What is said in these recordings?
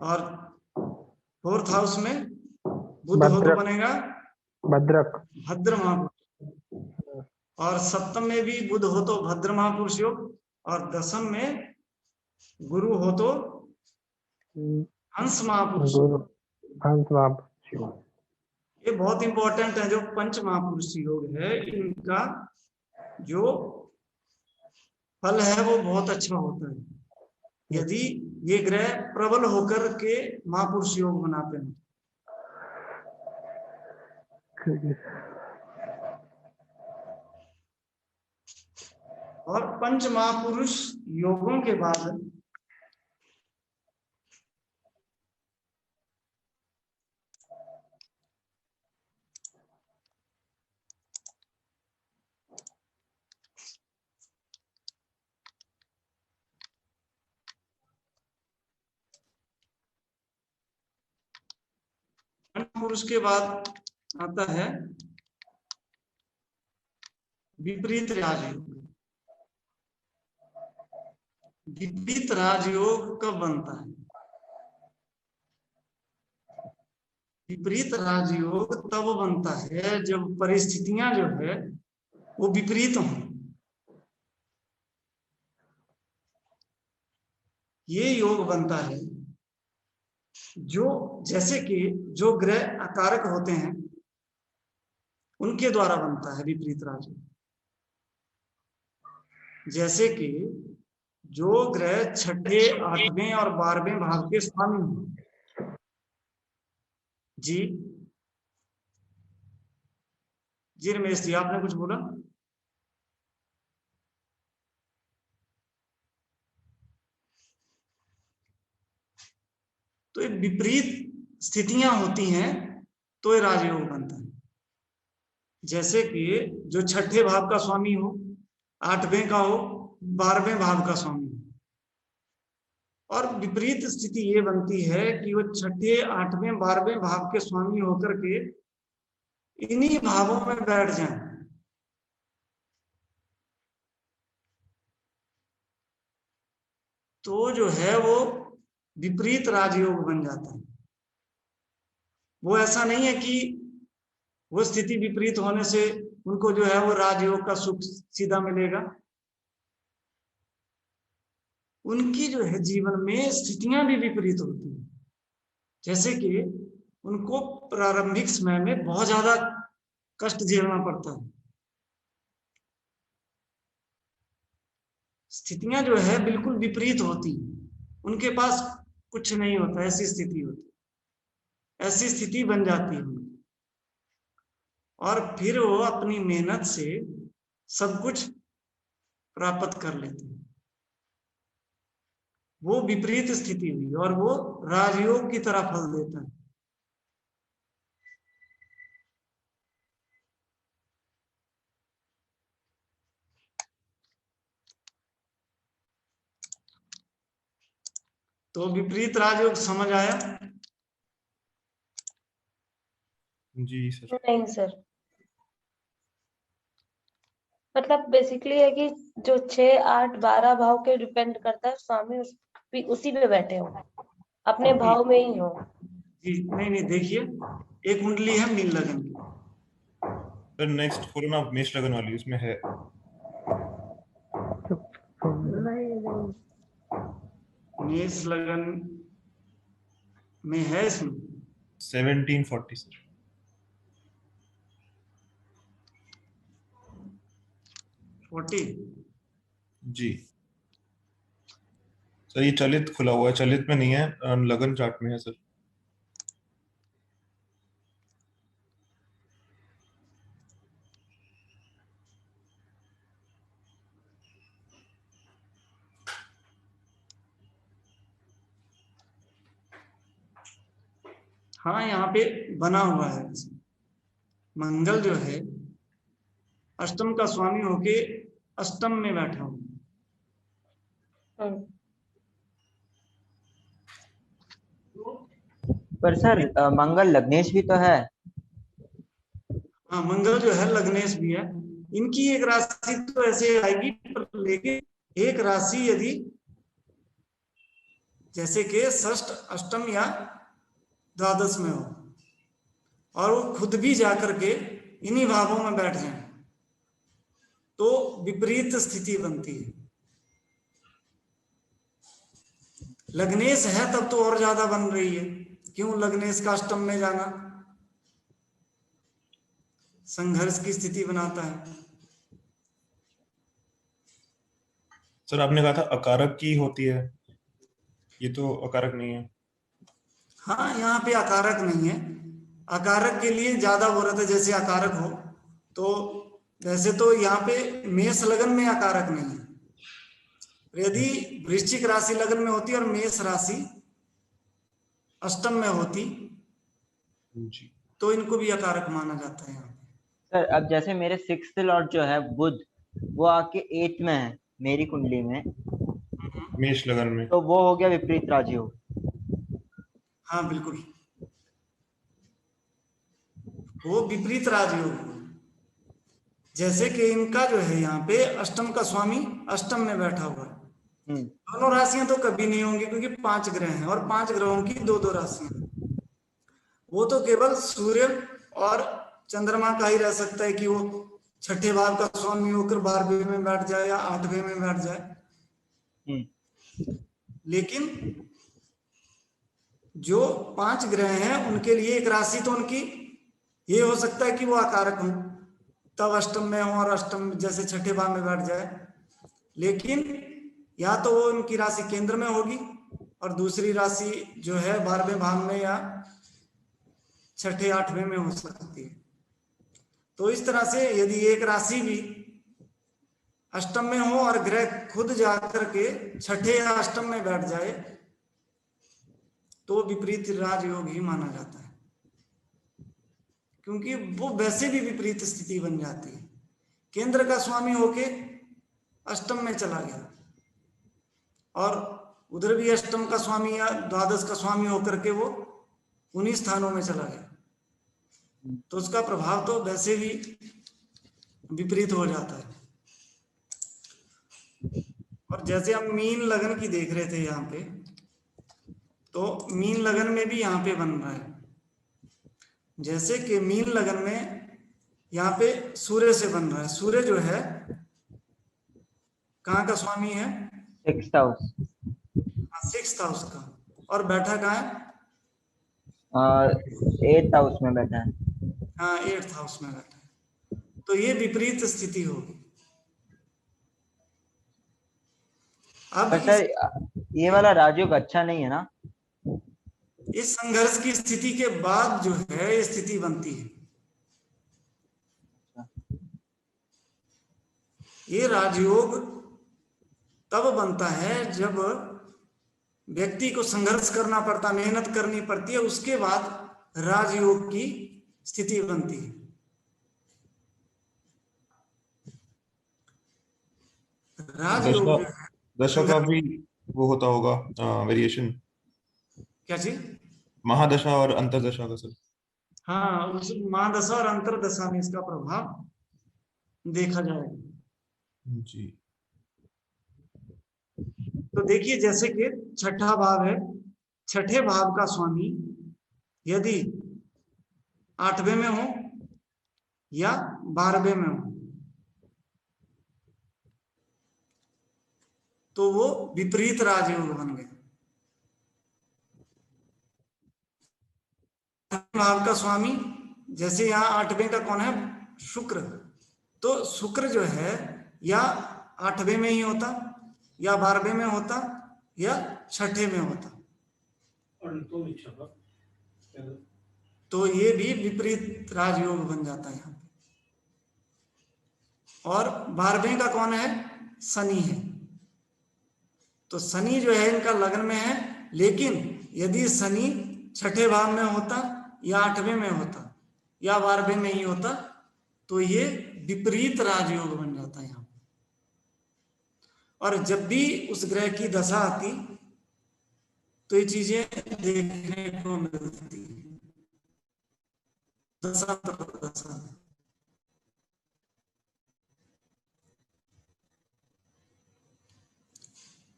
और fourth house में बुध हो तो बनेगा भद्रक। भद्र महापुरुष। और सप्तम में भी बुध हो तो भद्र महापुरुष योग, और दशम में गुरु हो तो हंस महापुरुष। हंस महापुरुष योग ये बहुत इंपॉर्टेंट है। जो पंच महापुरुष योग है, इनका जो फल है वो बहुत अच्छा होता है यदि ये ग्रह प्रबल होकर के महापुरुष योग बनाते हैं। और पंच महापुरुष योगों के बाद पुरुष के बाद आता है विपरीत राजयोग। विपरीत राजयोग कब बनता है? विपरीत राजयोग तब बनता है जब परिस्थितियां जो है वो विपरीत हों। ये योग बनता है जो, जैसे कि जो ग्रह अकारक होते हैं उनके द्वारा बनता है विपरीत राजयोग। जैसे कि जो ग्रह छठे, आठवें और 12वें भाव के स्वामी हैं। जी जी रमेश जी, आपने कुछ बोला? तो ये विपरीत स्थितियां होती हैं तो ये राजयोग बनता है। जैसे कि जो छठे भाव का स्वामी हो, 8वें का हो, 12वें भाव का स्वामी हो। और विपरीत स्थिति ये बनती है कि वो छठे, 8वें, 12वें भाव के स्वामी होकर के इन्हीं भावों में बैठ जाएं। तो जो है वो विपरीत राजयोग बन जाता है। वो ऐसा नहीं है कि वो स्थिति विपरीत होने से उनको जो है वो राजयोग का सुख सीधा मिलेगा। उनकी जो है जीवन में स्थितियां भी विपरीत होती हैं। जैसे कि उनको प्रारंभिक समय में बहुत ज्यादा कष्ट झेलना पड़ता है। स्थितियां जो है बिल्कुल विपरीत होती, उनके पास कुछ नहीं होता, ऐसी स्थिति होती, ऐसी स्थिति बन जाती है। और फिर वो अपनी मेहनत से सब कुछ प्राप्त कर लेते हैं। वो विपरीत स्थिति हुई और वो राजयोग की तरह फल देता है। तो विपरीत राजयोग समझ आया? जी सर। नहीं सर, मतलब बेसिकली है कि जो 6, 8, 12 भाव के डिपेंड करता है, स्वामी उसी पे बैठे हो, अपने भाव में ही हो। जी नहीं, देखिए एक कुंडली है मीन लगन की। सर नेक्स्ट खोलो ना, मेष लगन वाली, उसमें है। मेष लगन में है इसमें 1740 सर। 40 जी सर, ये चलित खुला हुआ है, चलित में नहीं है, लगन चार्ट में है सर। हाँ, यहाँ पे बना हुआ है। मंगल जो है अष्टम का स्वामी होके अष्टम में बैठा हूं। पर सर मंगल लग्नेश भी तो है। हाँ, मंगल जो है लग्नेश भी है। इनकी एक राशि तो ऐसे आएगी, लेकिन एक राशि यदि जैसे कि षष्ठ, अष्टम या द्वादश में हो, और वो खुद भी जाकर के इन्हीं भावों में बैठ जाए, तो विपरीत स्थिति बनती है। लग्नेश है तब तो और ज्यादा बन रही है। क्यों लग्नेश का अष्टम में जाना संघर्ष की स्थिति बनाता है। सर आपने कहा था अकारक की होती है, ये तो अकारक नहीं है। हाँ, यहाँ पे अकारक नहीं है। अकारक के लिए ज्यादा बोल रहा था, जैसे अकारक हो तो वैसे तो यहाँ पे मेष लगन में अकारक नहीं है। यदि वृश्चिक राशि लगन में होती और मेष राशि अष्टम में होती जी। तो इनको भी अकारक माना जाता है यहाँ पे। सर अब जैसे मेरे 6th लॉर्ड जो है बुध, वो आके 8th में है मेरी कुंडली में, मेष लगन में। तो वो हो गया विपरीत राजयोग। हाँ बिल्कुल, वो विपरीत राजयोग। जैसे कि इनका जो है यहाँ पे अष्टम का स्वामी अष्टम में बैठा हुआ है। दोनों राशियां तो कभी नहीं होंगी क्योंकि 5 ग्रह हैं और 5 ग्रहों की 2-2 राशियां। वो तो केवल सूर्य और चंद्रमा का ही रह सकता है कि वो छठे भाव का स्वामी होकर 12वें में बैठ जाए या 8वें में बैठ जाए। लेकिन जो 5 ग्रह हैं उनके लिए एक राशि तो उनकी ये हो सकता है कि वो अकारक हो, तब अष्टम में हो और अष्टम जैसे छठे भाव में बैठ जाए। लेकिन या तो वो उनकी राशि केंद्र में होगी और दूसरी राशि जो है 12वें भाव में या छठे 8वें में हो सकती है। तो इस तरह से यदि एक राशि भी अष्टम में हो और ग्रह खुद जाकर के छठे या अष्टम में बैठ जाए तो विपरीत राजयोग ही माना जाता है, क्योंकि वो वैसे भी विपरीत स्थिति बन जाती है। केंद्र का स्वामी होके अष्टम में चला गया और उधर भी अष्टम का स्वामी या द्वादश का स्वामी होकर के वो उन्हीं स्थानों में चला गया, तो उसका प्रभाव तो वैसे भी विपरीत हो जाता है। और जैसे हम मीन लगन की देख रहे थे यहाँ पे, तो मीन लगन में भी यहाँ पे बन रहा है। जैसे कि मीन लगन में यहाँ पे सूर्य से बन रहा है। सूर्य जो है कहाँ का स्वामी है? 6th house. 6th हाउस का, और बैठा कहाँ है? 8th हाउस में बैठा है। हाँ, 8th हाउस में बैठा है। तो ये विपरीत स्थिति होगी। अब पर सर ये वाला राजयोग अच्छा नहीं है ना? इस संघर्ष की स्थिति के बाद जो है ये स्थिति बनती है। ये राजयोग तब बनता है जब व्यक्ति को संघर्ष करना पड़ता, मेहनत करनी पड़ती है, उसके बाद राजयोग की स्थिति बनती है। राजयोग जो है दशा का भी वो होता होगा वेरिएशन, क्या चीज? महादशा और अंतरदशा का सर। हाँ, उस महादशा और अंतरदशा में इसका प्रभाव देखा जाएगा। जी। तो देखिए, जैसे कि छठा भाव है, छठे भाव का स्वामी यदि 8वें में हो या 12वें में हो तो वो विपरीत राजयोग बन गए। भाव का स्वामी जैसे यहाँ 8वें का कौन है? शुक्र। तो शुक्र जो है या 8वें में ही होता या 12वें में होता या छठे में होता, तो ये भी विपरीत राजयोग बन जाता है यहाँ पे। और 12वें का कौन है? शनि है। तो शनि जो है इनका लग्न में है, लेकिन यदि शनि छठे भाव में होता या 8वें में होता या 12वें में ही होता तो ये विपरीत राजयोग बन जाता है यहाँ। और जब भी उस ग्रह की दशा आती तो ये चीजें देखने को मिलती है। दशा दशा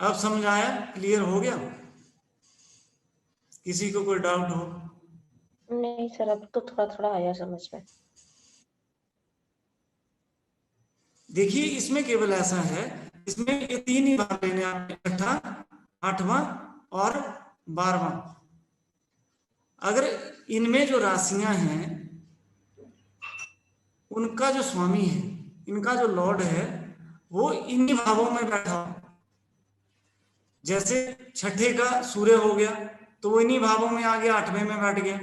अब समझ आया? क्लियर हो गया? किसी को कोई डाउट हो? नहीं सर, अब तो थोड़ा थोड़ा आया समझ में। देखिए इसमें केवल ऐसा है, इसमें ये 3 ही भाग लेने आपने, छठा, 8वां और 12वां। अगर इनमें जो राशियां हैं उनका जो स्वामी है, इनका जो लॉर्ड है, वो इन्हीं भावों में बैठा हो। जैसे छठे का सूर्य हो गया तो वो इन्हीं भावों में आ गया, 8वें में बैठ गया।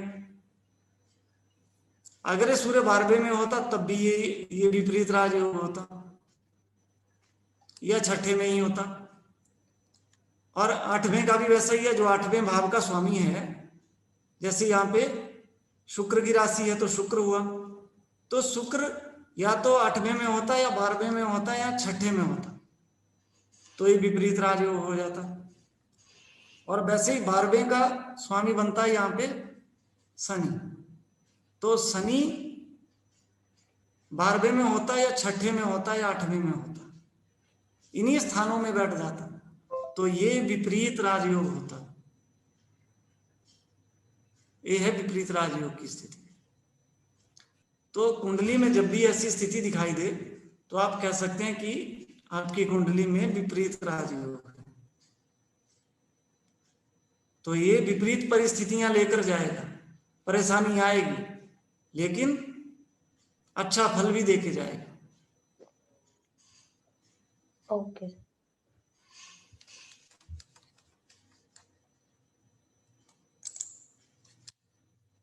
अगर ये सूर्य 12वें में होता तब भी ये विपरीत राजयोग होता, या छठे में ही होता। और 8वें का भी वैसा ही है, जो 8वें भाव का स्वामी है, जैसे यहाँ पे शुक्र की राशि है तो शुक्र हुआ, तो शुक्र या तो 8वें में होता या 12वें में होता या छठे में होता, तो ये विपरीत राजयोग हो जाता। और वैसे ही 12वें का स्वामी बनता है यहाँ पे शनि, तो शनि 12वें में होता या छठे में होता या 8वें में होता, इन्हीं स्थानों में बैठ जाता, तो ये विपरीत राजयोग होता। ये है विपरीत राजयोग की स्थिति। तो कुंडली में जब भी ऐसी स्थिति दिखाई दे तो आप कह सकते हैं कि आपकी कुंडली में विपरीत राजयोग है। तो ये विपरीत परिस्थितियां लेकर जाएगा, परेशानी आएगी, लेकिन अच्छा फल भी देके जाएगा। ओके।